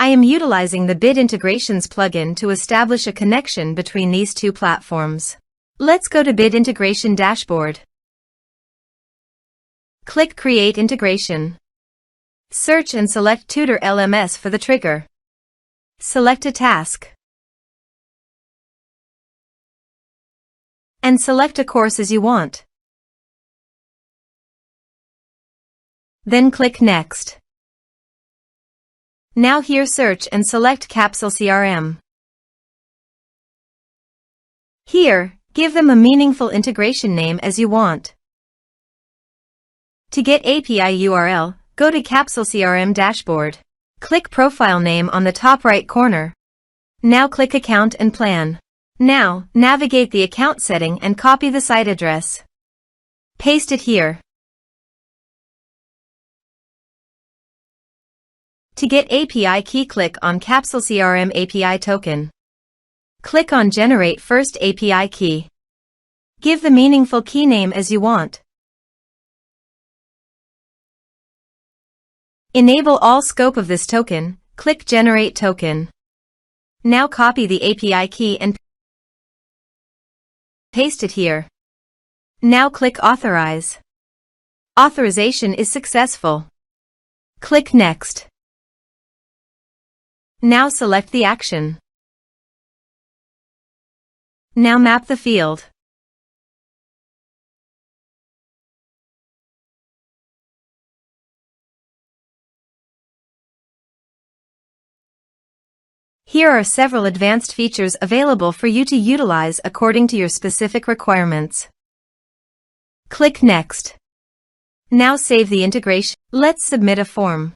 I am utilizing the Bit Integrations plugin to establish a connection between these two platforms. Let's go to Bit Integration Dashboard. Click Create Integration. Search and select Tutor LMS for the trigger. Select a task. And select a course as you want. Then click Next. Now here search and select Capsule CRM. Here, give them a meaningful integration name as you want. To get API URL, go to Capsule CRM dashboard. Click Profile Name on the top right corner. Now click Account and Plan. Now, navigate the account setting and copy the site address. Paste it here. To get API key, click on Capsule CRM API token. Click on Generate First API key. Give the meaningful key name as you want. Enable all scope of this token, click Generate Token. Now copy the API key and paste it here. Now click Authorize. Authorization is successful. Click Next. Now select the action. Now map the field. Here are several advanced features available for you to utilize according to your specific requirements. Click Next. Now save the integration. Let's submit a form.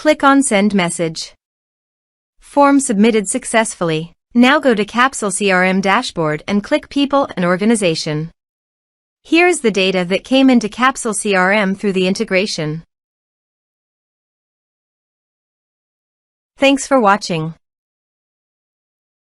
Click on Send Message. Form submitted successfully. Now go to Capsule CRM dashboard and click People and Organization. Here's the data that came into Capsule CRM through the integration. Thanks for watching.